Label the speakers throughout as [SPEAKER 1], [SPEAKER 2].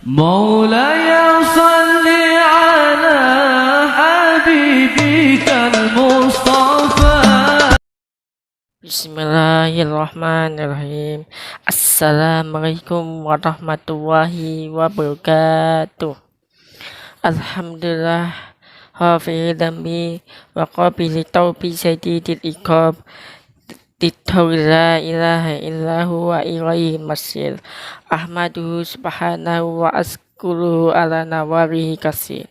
[SPEAKER 1] مولاي صل على حبيبك المصطفى.
[SPEAKER 2] Bismillahirrahmanirrahim. Assalamualaikum warahmatullahi wabarakatuh. Alhamdulillah hafidh dambi wa qabili taubi syadidil iqab. La ilaha illahu wa ilaihi masir. Ahmaduhu subhanahu wa askuruhu ala nawarihi kasir.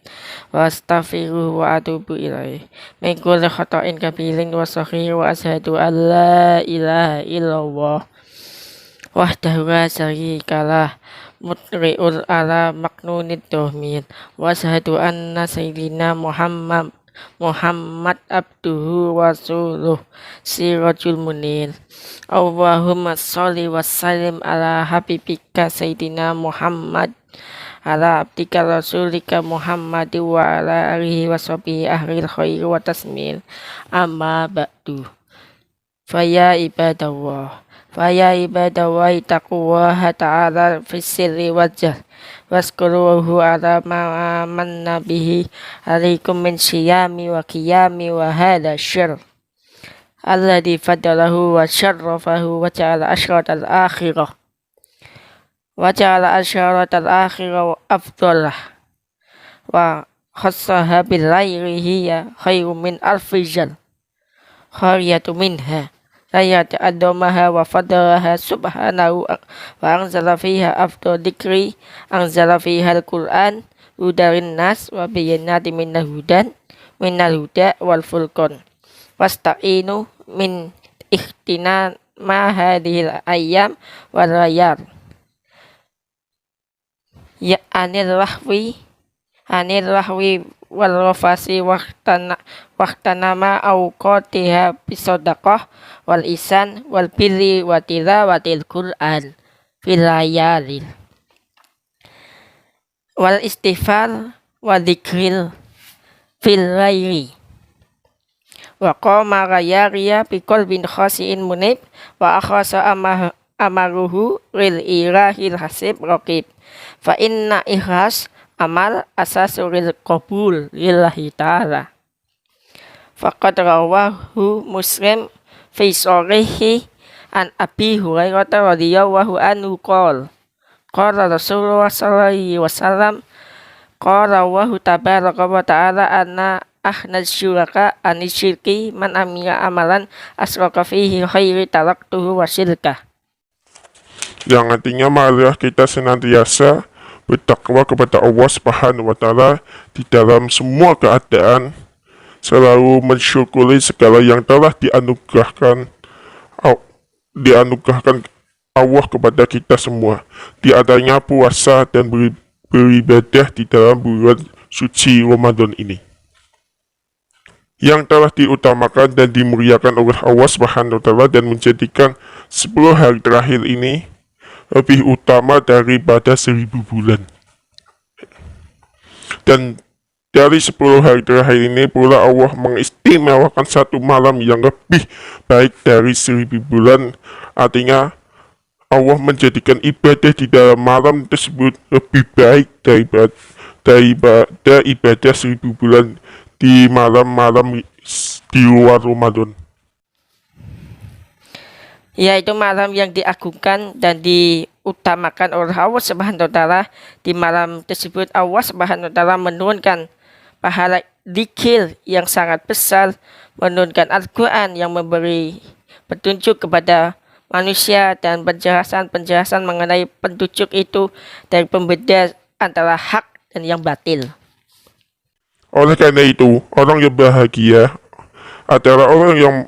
[SPEAKER 2] Wa astaghfiruhu wa atubu ilaih. Min kulli khata'in kabirin wa saghir wa asyhadu an la ilaha illallah wahdahu la syarikalah mutri'ul ala maknunid dohmin wa asyhadu anna sayyidina Muhammad abduhu wa rasuluh sirajul munir. Allahumma sholli wa sallim ala habibika sayyidina Muhammad ala abdika rasulika Muhammad wa ala alihi wa sahbihi ahlil khair wa tasmir. Amma ba'du. Faya ibadallah taqwaha ta'ala fis sirri wajah waskuruhu ala ma amanna bihi alaikum min siyami wa qiyami wa hadha syarr alladhi fadalahu wa syarrafahu wa ja'ala asyratal akhirah afdalah wa khassaha bil layrihi ya khairu min alfijal khariyatu minha ayat adomaha wa fadalaha subhanahu wa anzala fiha afdal dikri anzala fiha al-Qur'an udarin nas wa bayyinati minal huda wal furqan wasta'inu min ihtina ma hadhil ayyam wal layar ya anil rahwi wal rafasi waqtanama awqatiha bisadaqah wal isan wal birri wa tilawatil Qur'an fil layalil wal istighfar wa dzikril fil layli wa qama rayariya bi qalbin khasiin munib wa akhasa amaruhu lil ilahil hasib raqib fa inna ikhlas amal asasuril qabul lillahi ta'ala. Faqad rawahu Muslim fi shahihi an Abi Hurairah radhiyallahu anhu qala Rasulullah sallallahu alaihi wasallam qala wa tabaraka wa ta'ala anna ahnaz syuraka anisyirki man amila amalan asraka fihi khairi taraktuhu wa syirkah.
[SPEAKER 3] Yang artinya marilah kita senantiasa bertakwa kepada Allah Subhanahu wa Ta'ala di dalam semua keadaan, selalu mensyukuri segala yang telah dianugerahkan Allah kepada kita semua, di adanya puasa dan beribadah di dalam bulan suci Ramadan ini, yang telah diutamakan dan dimuliakan oleh Allah Subhanahu wa Ta'ala, dan menjadikan 10 hari terakhir ini lebih utama daripada 1000 bulan. Dan dari 10 hari terakhir ini pula Allah mengistimewakan satu malam yang lebih baik dari 1000 bulan. Artinya Allah menjadikan ibadah di dalam malam tersebut lebih baik daripada ibadah 1000 bulan di malam-malam di luar Ramadan,
[SPEAKER 2] yaitu malam yang diagungkan dan diutamakan oleh Allah Subhanahu wa Ta'ala. Di malam tersebut Allah Subhanahu wa Ta'ala menurunkan pahala zikir yang sangat besar, menurunkan Al-Quran yang memberi petunjuk kepada manusia dan penjelasan mengenai petunjuk itu dari pembeda antara hak dan yang batil.
[SPEAKER 3] Oleh karena itu, orang yang bahagia adalah orang yang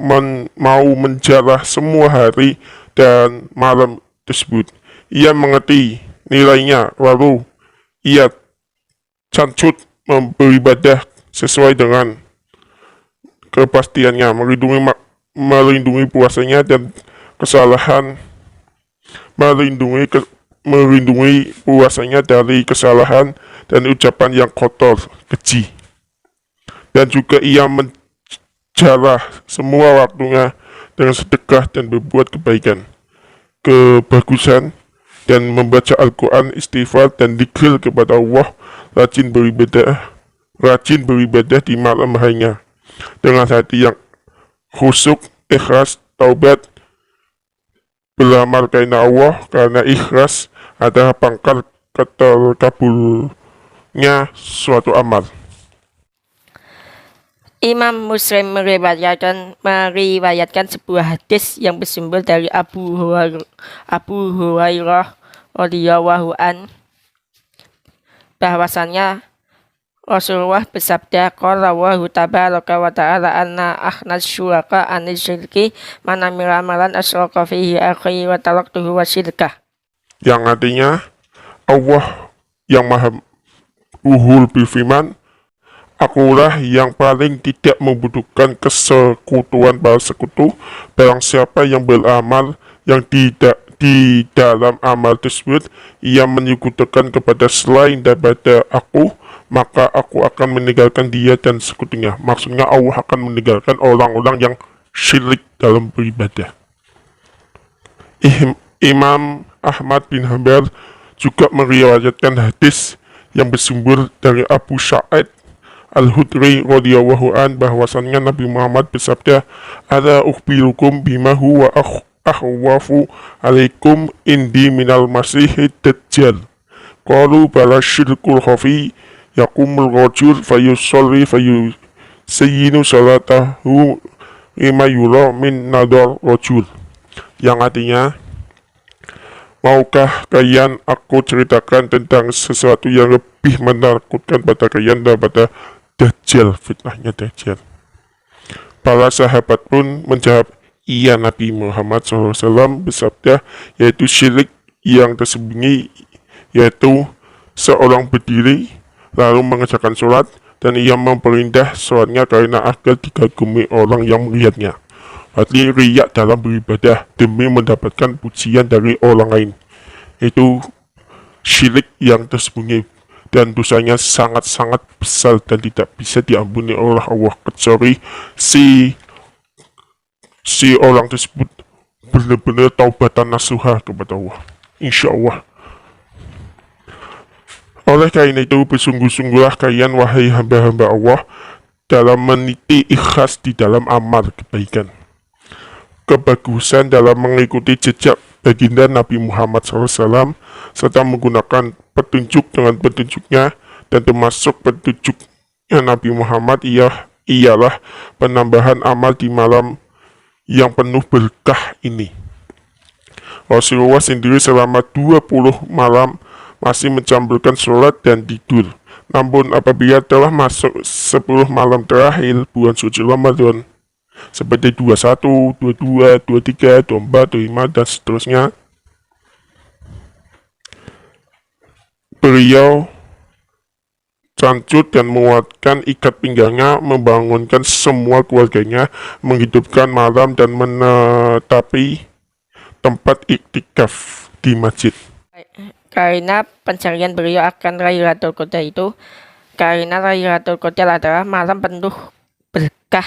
[SPEAKER 3] mau menjarah semua hari dan malam tersebut. Ia mengerti nilainya, lalu ia cancut beribadah sesuai dengan kepastiannya, melindungi puasanya dan kesalahan, melindungi puasanya dari kesalahan dan ucapan yang kotor, keji. Dan juga ia menjarah semua waktunya dengan sedekah dan berbuat kebaikan, kebagusan dan membaca Al-Quran, istighfar, dan dzikir kepada Allah, rajin beribadah di malam harinya dengan hati yang khusyuk, ikhlas, taubat, beramal karena Allah, karena ikhlas adalah pangkal terkabulnya suatu amal.
[SPEAKER 2] Imam Muslim meriwayatkan sebuah hadis yang bersumber dari Abu Hurairah radhiyallahu an bahwasannya Rasulullah bersabda, qala Allahu tabaraka wa ta'ala anna akhnas syuraka anil syirki man amila amalan asyraka fihi akhi wa taraktuhu wa syirkah.
[SPEAKER 3] Yang artinya Allah yang maha luhur berfirman, akulah yang paling tidak membutuhkan kesekutuan para sekutu. Barang siapa yang beramal yang tidak di dalam amal tersebut ia menyekutukan kepada selain daripada aku, maka aku akan meninggalkan dia dan sekutunya. Maksudnya Allah akan meninggalkan orang-orang yang syirik dalam beribadah. Imam Ahmad bin Hanbal juga meriwayatkan hadis yang bersumber dari Abu Sa'id Al-Hudri radhiyallahu an bahwasannya Nabi Muhammad bersabda, "Ala ukhbirukum bima huwa akhwafu alaikum indi minal masihid dajjal." Qalu bala syirkul khafi yaqumul rajul fayusalli fayusayyinu salatahu lima yura min nadar rajul. Yang artinya, maukah kalian aku ceritakan tentang sesuatu yang lebih menakutkan pada kalian daripada Dajjal, fitnahnya Dajjal? Para sahabat pun menjawab, iya. Nabi Muhammad SAW bersabda, yaitu syirik yang tersembunyi, yaitu seorang berdiri lalu mengerjakan sholat dan ia memperindah sholatnya karena agar dikagumi orang yang melihatnya. Berarti riyak dalam beribadah demi mendapatkan pujian dari orang lain. Itu syirik yang tersembunyi dan dosanya sangat-sangat besar dan tidak bisa diampuni oleh Allah kecuali si orang tersebut benar-benar taubatan nasuha kepada Allah, insya Allah. Oleh karena itu, bersungguh-sungguhlah kalian wahai hamba-hamba Allah dalam meniti ikhlas di dalam amal kebaikan, kebagusan dalam mengikuti jejak baginda Nabi Muhammad SAW, serta menggunakan petunjuk dengan petunjuknya, dan termasuk petunjuknya Nabi Muhammad ialah penambahan amal di malam yang penuh berkah ini. Rasulullah sendiri selama 20 malam masih mencampurkan sholat dan tidur. Namun apabila telah masuk 10 malam terakhir bulan suci Ramadan, seperti 21, 22, 23, 24, 25, dan seterusnya, beliau cancut dan menguatkan ikat pinggangnya, membangunkan semua keluarganya, menghidupkan malam dan menetapi tempat iktikaf di masjid.
[SPEAKER 2] Karena pencarian beliau akan Lailatul Qadar itu, karena Lailatul Qadar adalah malam penuh berkah,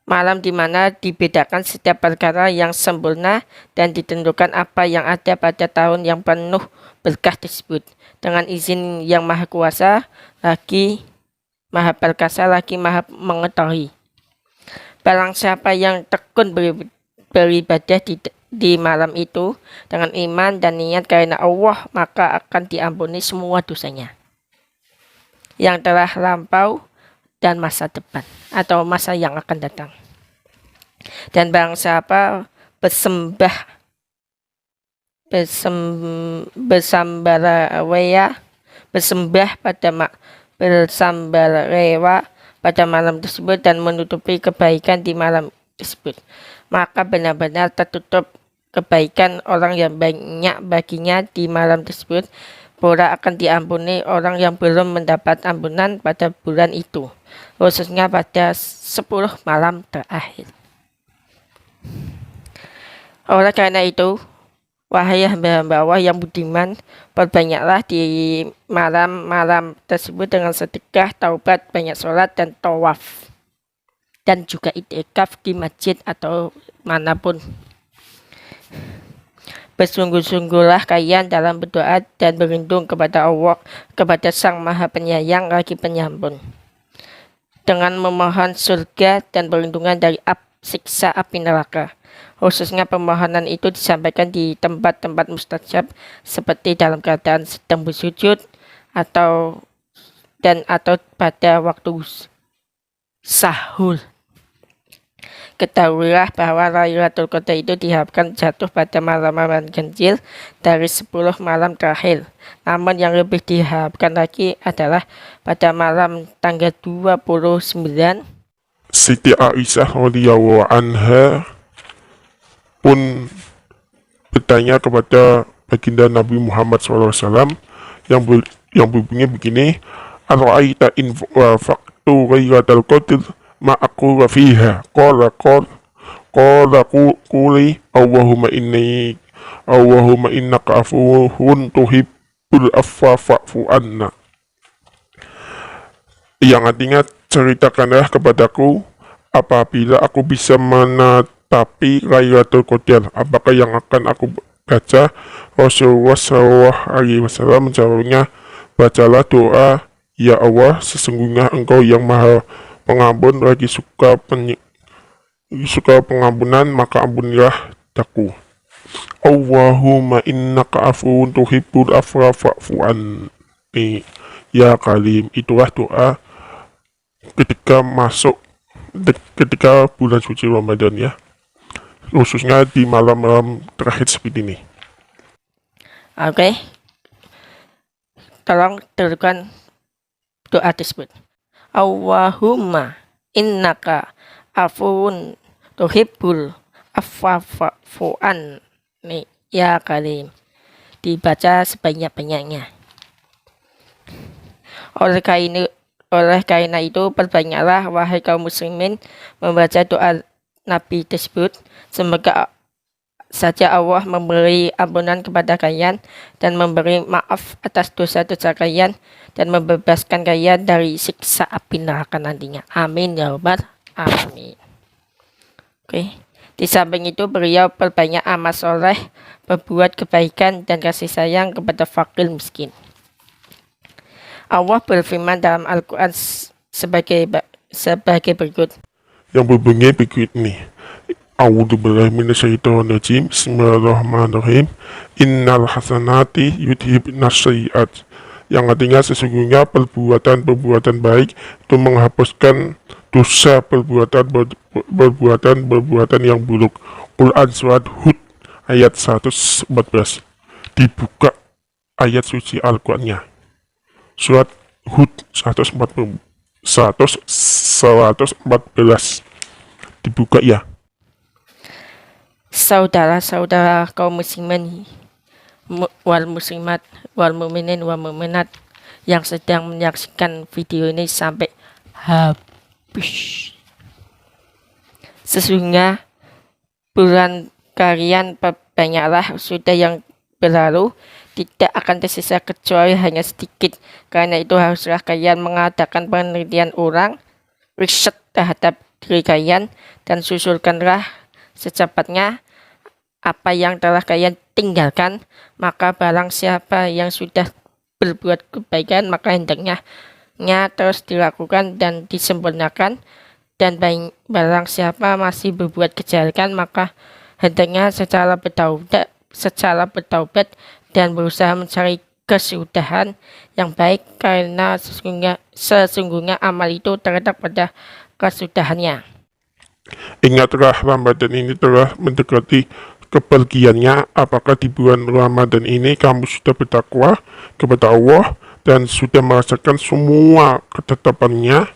[SPEAKER 2] malam di mana dibedakan setiap perkara yang sempurna dan ditentukan apa yang ada pada tahun yang penuh berkah tersebut. Dengan izin yang maha kuasa, lagi maha perkasa, lagi maha mengetahui. Barang siapa yang tekun beribadah di malam itu dengan iman dan niat karena Allah, maka akan diampuni semua dosanya yang telah lampau dan masa depan atau masa yang akan datang. Dan barang siapa bersambarawa pada malam tersebut dan menutupi kebaikan di malam tersebut, maka benar-benar tertutup kebaikan orang yang banyak baginya di malam tersebut. Pula akan diampuni orang yang belum mendapat ampunan pada bulan itu, khususnya pada 10 malam terakhir. Oleh karena itu, wahai hamba-hamba Allah yang budiman, perbanyaklah di malam-malam tersebut dengan sedekah, taubat, banyak sholat dan tawaf, dan juga iktikaf di masjid atau manapun. Bersungguh-sungguhlah kalian dalam berdoa dan berlindung kepada Allah, kepada Sang Maha Penyayang lagi Penyampun, dengan memohon surga dan perlindungan dari siksa api neraka. Khususnya permohonan itu disampaikan di tempat-tempat mustajab seperti dalam keadaan sedang bersujud atau pada waktu sahur. Ketahuilah bahwa Lailatul Qadar itu diharapkan jatuh pada malam-malam ganjil dari 10 malam terakhir. Namun yang lebih diharapkan lagi adalah pada malam tanggal 29.
[SPEAKER 3] Siti Aisyah radhiyallahu anha pun bertanya kepada baginda Nabi Muhammad SAW yang berbunyi begini, "Ara'aita in wafaqtu Lailatul Qadr ma aqulu fiha qala quli Allahumma innaka afuwun tuhibbul afwa fa'fu anna." Yang artinya, ceritakanlah kepadaku apabila aku bisa menetapi Lailatul Qadar, apakah yang akan aku baca? Rasulullah SAW menjawabnya, bacalah doa, ya Allah, sesungguhnya Engkau yang Maha Pengampun lagi suka pengampunan, maka ampunilah daku. Allahumma innaka afuwun tuhibbul afwa fa'fu anni ya kalim. Itulah doa ketika bulan suci Ramadan ya, khususnya di malam-malam terakhir seperti ini.
[SPEAKER 2] Oke, tolong teruskan doa tersebut. Allahumma innaka afuwun tuhibbul afwa fa'fu anni ya kalim. Dibaca sebanyak-banyaknya. Oleh karena itu, perbanyaklah wahai kaum muslimin membaca doa Nabi tersebut. Semoga saja Allah memberi ampunan kepada kalian dan memberi maaf atas dosa-dosa kalian dan membebaskan kalian dari siksa api neraka nantinya. Amin ya rabbal alamin. Oke. Di samping itu, beliau perbanyak amal soleh, berbuat kebaikan dan kasih sayang kepada fakir miskin. Allah berfirman dalam Al-Quran sebagai berikut.
[SPEAKER 3] Yang berbunyi begini, A'udzubillahi minasyaitonirrajim. Bismillahirrahmanirrahim. Innal hasanati yudhibnas sayyi'at. Yang artinya sesungguhnya perbuatan baik itu menghapuskan dosa perbuatan yang buruk. Quran surat Hud ayat 114. Dibuka ayat suci Al-Qur'annya. Surat Hud 114. Dibuka ya.
[SPEAKER 2] Saudara-saudara kaum muslimin wal muslimat wal mu'minin wal mu'minat yang sedang menyaksikan video ini sampai habis. Sesungguhnya bulan kalian perbanyaklah sudah yang berlalu, tidak akan tersisa kecuali hanya sedikit. Karena itu haruslah kalian mengadakan penelitian ulang, riset terhadap diri kalian, dan susulkanlah secepatnya apa yang telah kalian tinggalkan. Maka barang siapa yang sudah berbuat kebaikan, maka hendaknya terus dilakukan dan disempurnakan, dan barang siapa masih berbuat kejelekan, maka hendaknya secara bertaubat dan berusaha mencari kesudahan yang baik, karena sesungguhnya amal itu terletak pada kesudahannya.
[SPEAKER 3] Ingatlah, Ramadan ini telah mendekati kepergiannya. Apakah di bulan Ramadan ini kamu sudah bertakwa kepada Allah dan sudah merasakan semua ketetapannya?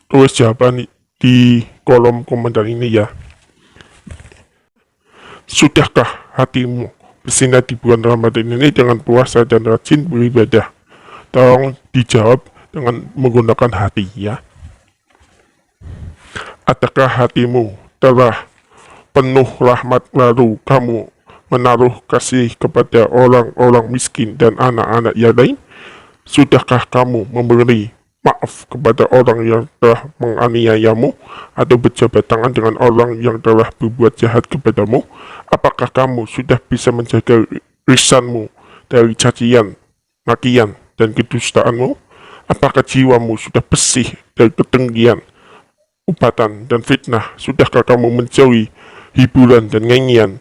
[SPEAKER 3] Tulis jawaban di kolom komentar ini ya. Sudahkah hatimu bersinar di bulan Ramadan ini dengan puasa dan rajin beribadah? Tolong dijawab dengan menggunakan hati ya. Adakah hatimu telah penuh rahmat lalu kamu menaruh kasih kepada orang-orang miskin dan anak-anak yang lain? Sudahkah kamu memberi maaf kepada orang yang telah menganiayamu atau berjabat tangan dengan orang yang telah berbuat jahat kepadamu? Apakah kamu sudah bisa menjaga lisanmu dari cacian, makian, dan kedustaanmu? Apakah jiwamu sudah bersih dari ketenggian, upatan, dan fitnah? Sudahkah kamu menjauhi hiburan dan nyanyian?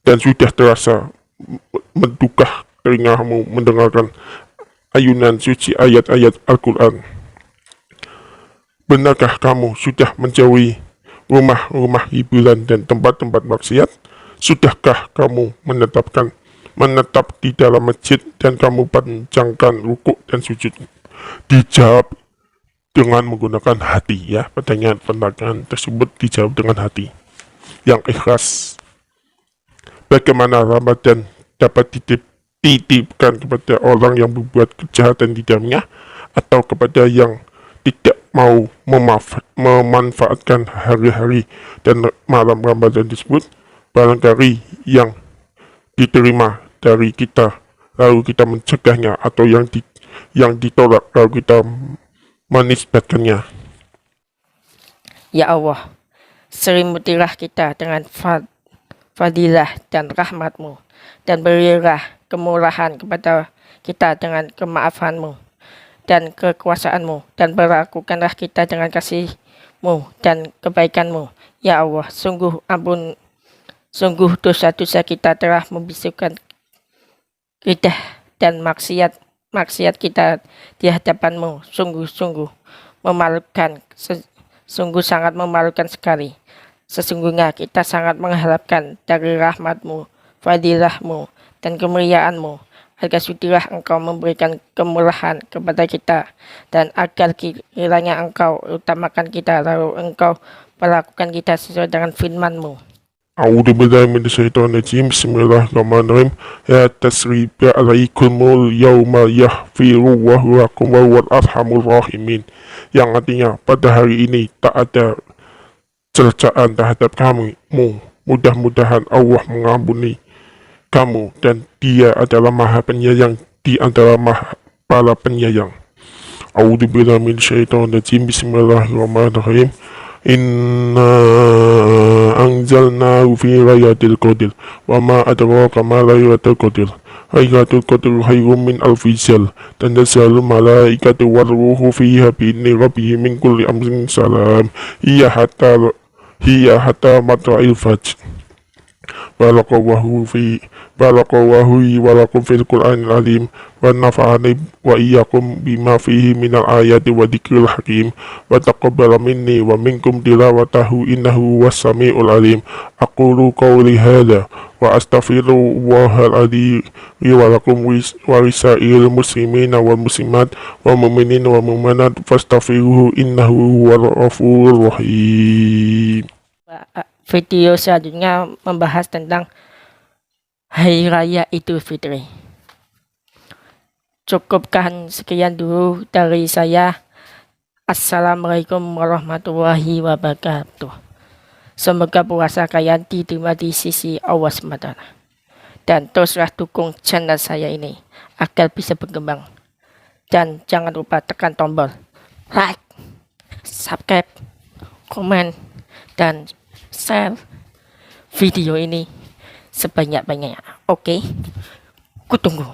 [SPEAKER 3] Dan sudah terasa mendukah telingamu mendengarkan ayunan suci ayat-ayat Al-Quran? Benarkah kamu sudah menjauhi rumah-rumah hiburan dan tempat-tempat maksiat? Sudahkah kamu menetap di dalam masjid dan kamu panjangkan rukuk dan sujud? Dijawab dengan menggunakan hati, ya. Pertanyaan tersebut dijawab dengan hati yang ikhlas. Bagaimana Ramadan dapat dititipkan kepada orang yang berbuat kejahatan di dalamnya, atau kepada yang tidak mau memanfaatkan hari-hari dan malam Ramadan tersebut? Barangkali yang diterima dari kita lalu kita mencegahnya, atau yang ditolak lalu kita menisbatkannya.
[SPEAKER 2] Ya Allah, selimutilah kita dengan fadilah dan rahmatmu, dan berilah kemurahan kepada kita dengan kemaafanmu dan kekuasaanmu, dan perlakukanlah kita dengan kasihmu dan kebaikanmu. Ya Allah, sungguh dosa-dosa kita telah membisukan kita, dan maksiat kita di hadapanmu sungguh memalukan, sungguh sangat memalukan sekali. Sesungguhnya kita sangat mengharapkan dari rahmatmu, fadilahmu, dan kemuliaanmu, agar sudilah engkau memberikan kemurahan kepada kita, dan agar kiranya engkau utamakan kita, lalu engkau perlakukan kita sesuai dengan firman-Mu.
[SPEAKER 3] A'udzubillahi minasyaitonirrajim. Bismillahirrahmanirrahim. Ya tasriba alaikumul yauma yaghfiru wa lakum wa huwal arhamur rahimin. Yang artinya, pada hari ini tak ada cercaan terhadap kamu. Mudah-mudahan Allah mengampuni kamu, dan Dia adalah Maha Penyayang di antara para penyayang. A'udzubillahi minasyaitonirrajim. Bismillahirrahmanirrahim. Inna anzalnahu fi laylatil qadr wa ma adraka ma laylatul qadr. Laylatul qadr khairum min alfi shahr. Tanazzalul malaikatu war ruhu fiha bi idzni rabbihim min kulli amrin salam. Hiya hatta matla'il fajr. Barakallahu walakum fil Qur'anil azim, wa nafa'ani wa iyyakum bima fihi minal ayati wa dzikril hakim, wa taqabbala minni wa minkum tilawatahu innahu was-sami'ul alim. Aqulu qawli hadza wa astaghfirullahal adzim li wa lakum wa lisairil muslimina wal muslimat wa mu'minin wa mu'minat fastaghfiruhu innahu huwal ghafurur rahim.
[SPEAKER 2] Video selanjutnya membahas tentang Hari Raya Idul Fitri. Cukupkan sekian dulu dari saya. Assalamualaikum warahmatullahi wabarakatuh. Semoga puasa kalian diterima di sisi Allah SWT. Dan teruslah dukung channel saya ini agar bisa berkembang. Dan jangan lupa tekan tombol like, subscribe, komen, dan share video ini sebanyak-banyaknya. Oke, kutunggu.